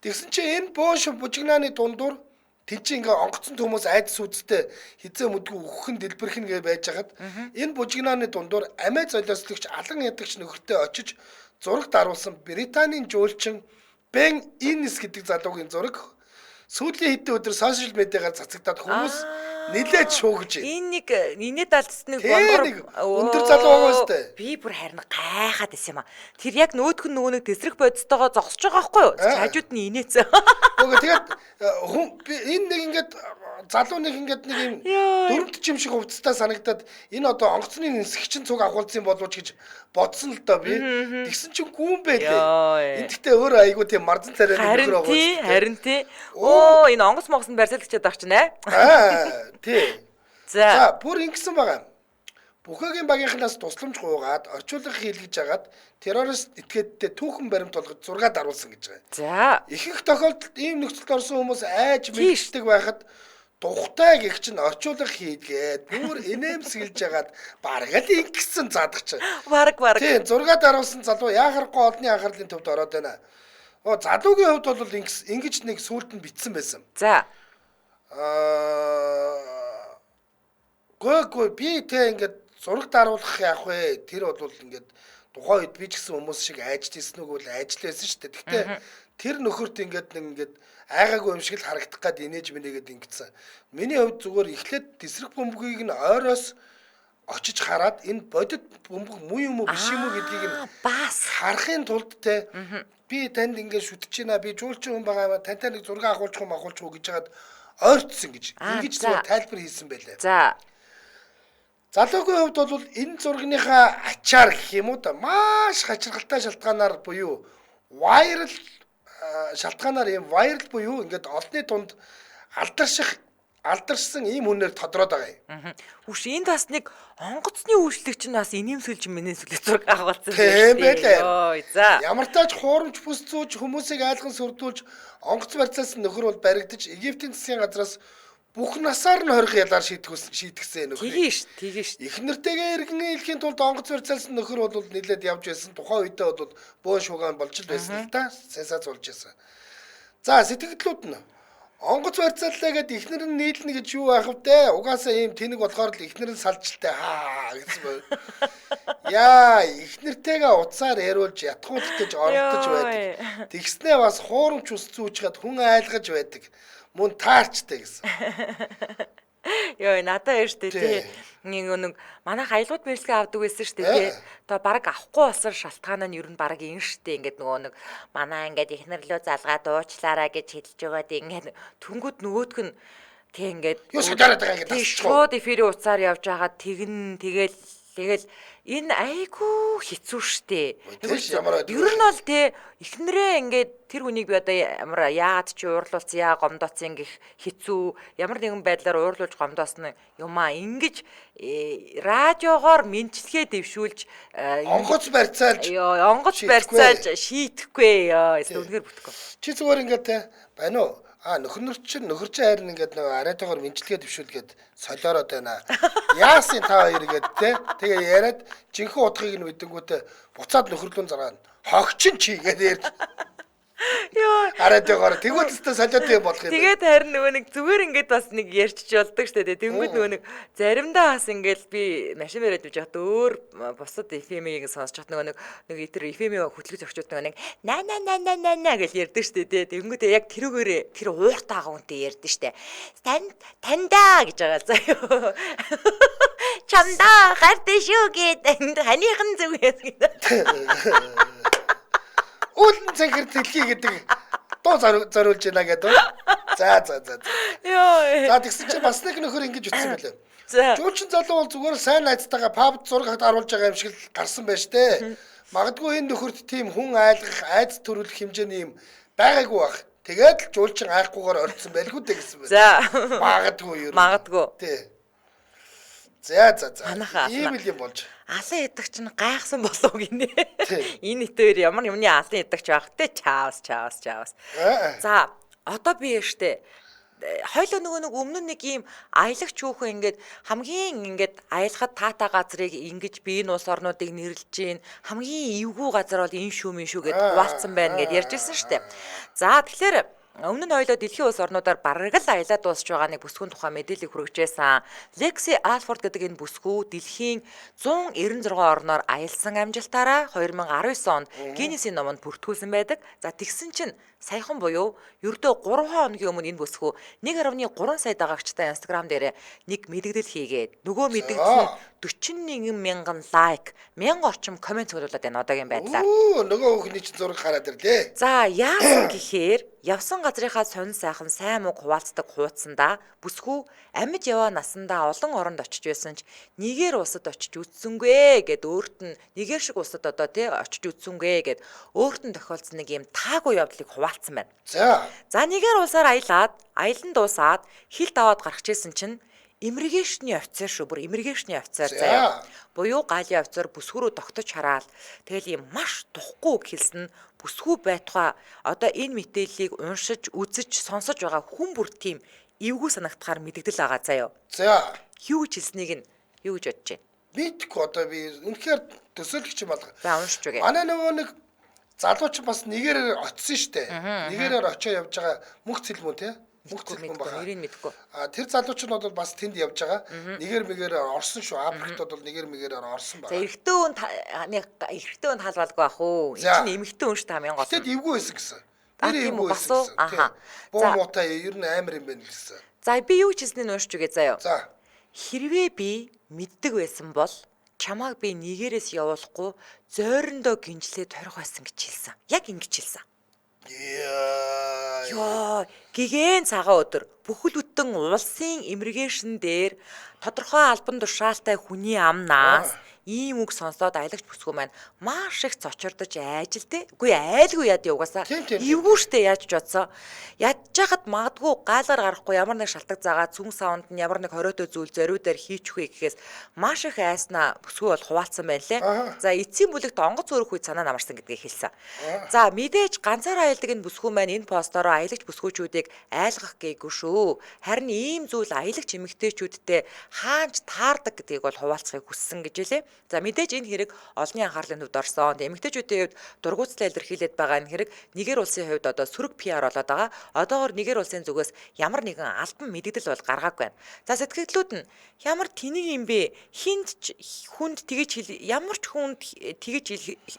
Тэгсэн чинь энэ боош бужигнааны дундуур тийч ингээ онгоцон хүмүүс айдас үдтэй хизээ мүдгүй өгөхөн дэлбэрхэн гэж байж хагаад энэ бужигнааны дундуур амиа золиослогч алан ядагч нөхөртэй очиж зураг даруулсан Британийн жуулчин Бен Иннис гэдэг залуугийн зураг сүүлийн хэдэн өдөр сошиал медиагаар цацагдаад хүмүүс нэлээд шуугж байна. Энэ нэг инээд алдсан нэг бонгор өндөр залуу байгаа өстэй. Би бүр харин гайхаад байсан юм аа. Тэр яг нөөдгөн нөгөө нэг тесрэх бодистойгоо зогсож байгаа байхгүй юу? Хажууд нь инээцээ. Нөгөө тэгээд энэ нэг ингээд залуу нэг ингээд нэг юм дөрөвд чим шиг хувцастай санагдаад энэ одоо онгоцны нисгэгчин цуг агуулсан болооч гэж бодсон л доо би. Тэгсэн чинь гүн байлээ. Энд гэхдээ өөр айгуу тийм марзан царай нөхөр байгаа. Харин тий. Оо энэ онгоц могсон барьцаалагчаад байх чинь тий. За бүр ингэсэн байгаа. Бүхэгийн багийнхнаас тусламж гуйгаад орчуулга хийлгэж агаад террорист этгээдтэй түүхэн баримт болгож зураг даруулсан гэж байгаа. За ихэнх тохиолдолд ийм нөхцөлд орсон хүмүүс айж мэддэг байхад тухтай гэх чинь орчуулга хийлгээд бүр инээмсэглэж агаад бараг л ингэсэн задагч. Бараг. Тийм зураг даруулсан залуу яахаргүй олонний анхаарлын төвд ороод байна. Залуугийн хувьд бол ингэж нэг сүулт нь битсэн байсан. За. Гой би тэ ингээд зураг даруулах яах вэ? Тэр бол ингээд тухайн үед би ч гэсэн хүмүүс шиг айжд ирсэн үг бол айжлээсэн шүү дээ. Гэхдээ тэр нөхөрт ингээд айгаагүй юм шиг л харагдах гад инээж мэнийгээд ингэсэн. Миний хувьд зүгээр эхлээд тесрэг бөмбөгийг нь ойроос очиж хараад энэ бодит бөмбөг муу юм уу биш юм уу гэдгийг нь бас харахын тулд те би танд ингээд шүтэж байна. Би жуулчин хүн байгаа юм. Тантай нэг зураг агуулчих уу гэж хаад ойртсон гэж. Ингэж зүгээр тайлбар хийсэн байлаа. За. Залуугийн хувьд бол энэ зургийнхаа ачаар гэх юм уу да маш хачиргалтай шалтгаанаар буюу viral шалтгаанаар юм viral буюу ингээд олонний дунд алдаршсан ийм хүнээр тодроод байгаа юм. Хүш энд бас нэг онгоцны үйлчлэгч нь бас инээмсэлж минээс үлээ зураг агуулсан тийм байлаа. За. Ямар тааж хуурамч бүс зүүж хүмүүсийг айлган сүрдүүлж онгоц барьцаалсан нөхөр бол баригдаж Египтийн засгийн газраас бүх насаар нь хорих ялаар шийтгсэн нөхөр. Тэгээ ш. Их нэртэйгээ иргэн хэлхийн тулд онгоц барьцаалсан нөхөр бол нэлээд явж байсан. Тухайн үедээ бол бөөн шугаан болж л байсан л та. Сенсац болж байсан. За сэтгэлдлүүд нь онгоц барьцааллаа гэд ихнэр нь нийлнэ гэж юу байх вэ? Угаасаа ийм тэнэг болохоор л ихнэр нь салжтай гэсэн бай. Яа, ихнэртэйгээ утсаар яриулж ятгуулах гэж оролдож байдаг. Тэгснээ бас хуурамч ус зүүжгээд хүн айлгаж байдаг. Мөн таарчтай гэсэн. Йоо надаа ярьжтэй тий. Нэг манайх аялууд мэрэлгээ авдаг байсан шүү дээ тий. Одоо баг авахгүй болсон шалтгаан нь ер нь баг энэ шүү дээ. Ингээд нөгөө нэг манай ингээд ихнэрлөө залгаа дуучлаараа гэж хэлж байгаа тий. Ингээд түнгүүд нөгөөдг нь тий ингээд юу садараад байгаа ингээд шууд эфирийн утсаар явж байгаа тэгэл Тэгэл энэ айгүй хэцүү штэ. Тэгш ямар байдаг Ер нь бол те эхнэрээ ингээд тэр хүнийг би одоо ямар яад чи уурлуулсан яа гомдооцсон гэх хэцүү ямар нэгэн байдлаар уурлуулж гомдоосон юмаа ингэж радиогоор мэдчилгээ дэвшүүлж онгоц барьцаалж онгоц барьцаалж шийтгэхгүй ёо эсвэл үнэхээр бүтэхгүй. Чи зүгээр ингээд те байна уу? Нөхөр чинь харин ингээд нөгөө араатайгаар мэдчилгээ дэвшүүлгээд солиороод байна. Яасын та хоёр гээд те. Тэгээ яриад жинхэнэ утгыг нь мэдэнгүүтээ буцаад нөхөрлөн заргаана. Хогчин чи гээд ярьж. Йоо. Араатайгаар тэгвэл өстө солиод юм болох юм. Тэгээд харин нөгөө нэг зүгээр ингээд бас нэг ярьчих болдог штэ тэ. Тэнгүүд нөгөө нэг заримдаа бас ингээд би машин бариад явж байхад өөр бусад FM-ийг сонсож хат нөгөө нэг тэр FM-ийн хөтлөг зөрчүүд нөгөө нэг на гэж ярьдаг штэ тэ. Тэнгүүд яг тэрүүгээрээ тэр ууртайгаа үнтэй ярьдаг штэ. Тандаа гэж байгаа заяа. Чамдаа гартай шүү гээд ханыхан зүгээс гэдэг. Үүлэн цэнхэр тэлхий гэдэг дуу зориулж байна гэдэг. За. Йоо. За тэгсэн чинь бас нэг нөхөр ингэж ütсэн байлаа. За. Жуулчин залуу бол зүгээр сайн найзтайгаа пабд зурагт харуулж байгаа юм шиг л гарсан байж тээ. Магадгүй энэ нөхөрт тийм хүн айлгах, айц төрүүлэх хэмжээний юм байгаагүй бах. Тэгээд л жуулчин айхгүйгээр орцсон байлгүй дээ гэсэн байна. За. Магадгүй юу. Магадгүй. Тий. За. Ийм л юм болж. Алан яддаг чинь гайхсан болов гинэ. Энэ итээр ямар юмны алан яддаг ч байх те чаавс. За одоо би штэ хойлоо нөгөө нэг өмнө нэг ийм аялагч хүүхэн ингээд хамгийн ингээд аялахад таатай газрыг ингэж би энэ улс орнуудыг нэрлэж гин хамгийн эвгүй газар бол энэ шүү гэд хуваалцсан байна гэд ярьжсэн штэ. За тэгэхээр өмнө нь хоёлоо дэлхийн улс орнуудаар бараг л аялаад дуусч байгаа нэг бүсгүйн тухай мэдээлэл хүргэжсэн. Lexi Alford гэдэг энэ бүсгүй дэлхийн 196 орноор аялсан амжилтаараа 2019 онд Гиннесийн номонд бүртгүүлсэн байдаг. За тэгсэн чинь саяхан буюу ердөө 3 хоногийн өмнө энэ бүсгүй 1.3 сая дагагчтай Instagram дээр нэг мэдээлэл хийгээд нөгөө мэдээлэл нь 41 мянган лайк, 1000 орчим коммент цуглуулад байна одоогийн байдлаар. Нөгөө хүүхний чинь зураг хараад ирлээ. За яасан гэхээр явсан газрынхаа сонин сайхан сайн муу хуваалцдаг хуудсандаа бүсгүй амьд яваа насандаа олон оронд очиж байсан ч Нигер улсад очиж үтсэнгүй гэд өөрт нь Нигер шиг улсад одоо тий очиж үтсэнгүй гэд өөрт нь тохиолдсон нэг юм таагүй явдлыг хуваалцсан байна. За Нигер улсаар аялан дуусаад хил даваад гарч ирсэн чинь иммиграшны офицер шүү. Бүр иммиграшны офицер заяа. Буюу галийн офицер бүсгүүрөө тогтож хараад тэгэл юм маш тухгүй хэлсэн бүсгүй байтугай одоо энэ мэдээллийг уншиж, үзэж, сонсож байгаа хүн бүр тийм эвгүй санагдахаар мэддэл байгаа заяа. За. Юу гэж хэлснийг нь юу гэж бодож байна? Мэдгүй одоо би үнэхээр төсөөлөгч юм байна. За уншиж үгээ. Манай нөгөө нэг залуу ч бас нэгээрээр очсон штэ. Нэгээрээр очоо явж байгаа мөнх цэлмүү те. Мөнх цэлмүү баха. Нэрийг мэдгүй. Тэр залуучууд бол бас тэнд явж байгаа. Нэгээр орсон шүү. Африктод бол нэгээр орсон байна. За эрэгтэй хүн хаалбалгүй ах уу. Энэ чинь эмэгтэй хүн шүү дээ хамгийн гол. Тэгэд эвгүй байсан гэсэн. Тэр эвгүй байсан. Аха. Боо муутай ер нь амар юм байна гэсэн. За би юу ч хэлснийг уншиж үгээ заяа. За. Хэрвээ би мэддэг байсан бол чамааг би нэгээрээс явуулахгүй зойрондоо гинжлээ торих байсан гэж хэлсэн. Яг ингэж хэлсэн. Йоо, гигэн цагаан өдөр бүхэл бүтэн улсын иммиграшн дээр тодорхой албан тушаалтай хүний амнаас ийм үг сонсоод аялагч бүсгүй маань маш их цочордож айжилтэй. Үгүй айлгүй яд угаасаа. Эвгүй штэ яаж ч бодсон. Ядж хахад магадгүй гаалгаар гарахгүй ямар нэг шалтгаан заагаа цүн саунд нь ямар нэг хориотой зүйл зориудаар хийчихвэ гэхээс маш их айснаа бүсгүй бол хуваалцсан байна лээ. За эцсийн бүлэгт онгоц өрөх үе санаа намарсан гэдгийг хэлсэн. За мэдээж ганцаараа аялдаг энэ бүсгүй маань энэ постороо аялагч бүсгүйчүүдийг айлгах гээгүй шүү. Харин ийм зүйл аялагч эмэгтэйчүүдтэй хаанч таардаг гэдгийг бол хуваалцахыг хүссэн гэж хэлээ. За мэдээж энэ хэрэг олонний анхаарлын төвд орсон. Эмэгтэйчүүдийн хувьд дургуутслаа илэрхийлээд байгаа энэ хэрэг Нигер улсын хувьд одоо сөрөг PR болоод байгаа. Одоогоор Нигер улсын зүгээс ямар нэгэн албан мэдээлэл бол гаргаагүй байна. За сэтгэгдлүүд нь ямар тэнийг юм бэ? Хүнд тэгэж ямар ч хүнд тэгэж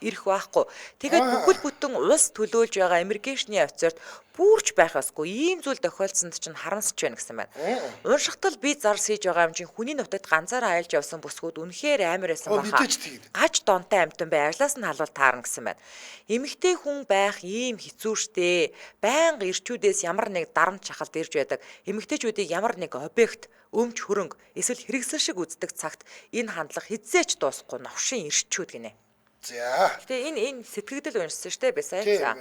ирэх байхгүй. Тэгээд бүхэл бүтэн улс төлөөлж байгаа иммиграшны офицерт бүрч байх ёсгүй. Ийм зүйл тохиолдсонд чинь харамсч байна гэсэн байна. Уншихтал би зар сийж байгаа юм чинь хүний нутагт ганцаараа айлж явсан бүсгүүд үнэхээр амар байсан баха. Гаж донтой амтан бай ажлаас нь халуул таарна гэсэн байна. Эмэгтэй хүн байх ийм хэцүү штэ. Байнга ирчүүдээс ямар нэг дарамт шахалт ирж байдаг. Эмэгтэйчүүдийг ямар нэг объект өмч хөрөнгө эсвэл хэрэгсэл шиг үздэг цагт энэ хандлага хизээч дуусахгүй новшин ирчүүд гинэ. За. Гэтэ энэ сэтгэгдэл уншсан штэ би сайн за.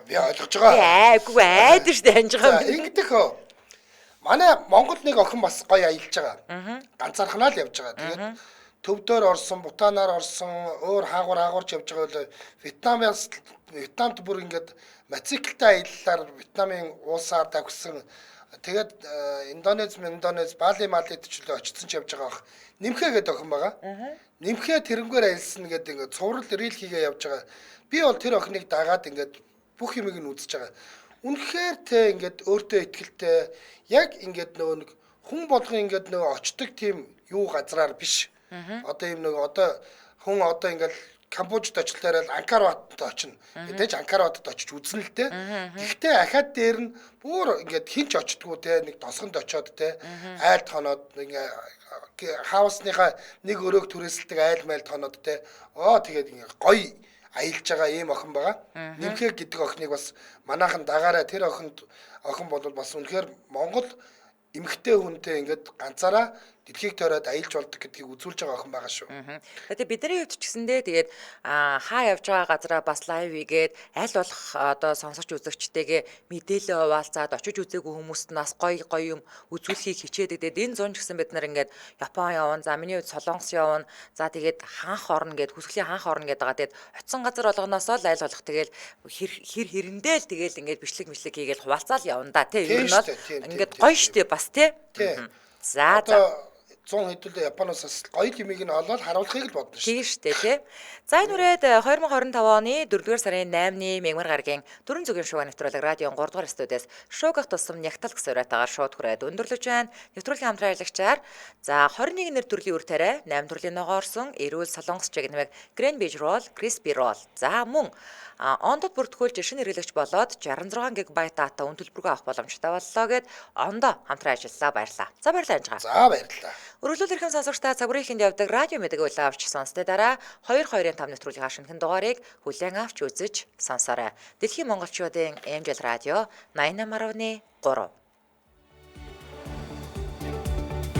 Би ойлгож байгаа. Айгүй айдэр штэ ханж байгаа юм. Ингэдэх хөө. Манай Монгол нэг охин бас гоё аялж байгаа. Ганцаархнаа л явж байгаа. Тэгээд төвдөр орсон, Бутанаар орсон, өөр хаагуурч явж байгаа бол Вьетнамд бүр ингээд мотоциклтай аяллаар Вьетнамын уусаар давхсан. Тэгээд Индонез, Бали төчлөө очсон ч явж байгаа бах. Нимхээ гэдэг охин байгаа. Нимхээ тэрнгээр аялсан гэдэг ингээд цуврал рил хийгээ явж байгаа. Би бол тэр охиныг дагаад ингээд бүх юмыг нь үзэж байгаа. Үнэхээр те ингээд өөртөө ихтэй яг ингээд нөгөө нэг хүн болгон ингээд нөгөө очдог тийм юу газраар биш. Одоо юм нөгөө одоо хүн одоо ингээд Камбожд очлоо Анкар батд очино. Мэдээж Анкар батд очиж үзнэ л те. Гэхдээ ахаад дээр нь бүр ингээд хинч очдгоо те нэг тосгонд очоод те айл тоноод ингээд хаусныхаа нэг өрөөг түрээсэлдэг айл майл тоноод те. Тэгээд ингээд гоё аялж байгаа ийм охин байгаа. Нимхээ гэдэг охиныг бас манайхан дагаараа тэр охин бол бас үнэхээр Монгол эмэгтэй хүнтэй ингээд ганцаараа дэлхийг тойроод аялж болдог гэдгийг үзүүлж байгаа охин байгаа шүү. Тэгээд бидний хувьд ч гэсэндээ тэгээд хаа явж байгаа газараа бас лайв хийгээд аль болох одоо сонсогч үзэгчтэйгээ мэдээлэл хуваалцаад очиж үзээгүй хүмүүст нь бас гоё юм үзүүлэхийг хичээдэг. Тэгээд энэ зун ч гэсэн бид нар ингээд Япон явна, за миний хувьд Солонгос явна, за тэгээд хаанх орно гэд хүсгэлийн хаанх орно гэдэг байгаа. Тэгээд очисон газар болгоноос л аль болох тэгээд хэрэндээ л тэгээд ингээд бичлэг хийгээл хуваалцаал явна да тий. Ер нь бол ингээд гоё штэ бас тий. За 100 хэдүүлээ Японоос гоё юмыг нь олоод харуулахыг л бодно шүү. Тийм шүү дээ тий. За энэ үрээд 2025 оны 4-р сарын 8-ны мягмар гарагийн дөрвөн зүгийн шугаа нэвтрүүлэг радион 3-р студиэс шуугах тусам нягтал гэсэн уриатаагаар шууд хүрээд өндөрлөж байна. Нэвтрүүлгийн хамтран аялагчаар за 21 нэр төрлийн үр тариа 8 төрлийн ногоо орсон эрүүл солонгос чигнэмэг Green Beach Roll, Crispy Roll. За мөн ондод бүртгүүлж шинэ хэрэглэгч болоод 66 ГБ дата үн төлбөргөө авах боломжтой боллоо гэд ондоо хамтран ажиллаа баярлаа. За баярлалаа анжгаа. За баярлалаа. Өргөлөөл эрхэм сонсогчдаа цаг бүрийн ихэнд явдаг радио мэдэг уйлаа авч сонсны дараа 2-2-5 нэвтрүүлгийн шинэхэн дугаарыг хүлээн авч үзэж сонсоорой. Дэлхийн монголчуудын МЖЛ радио 88.3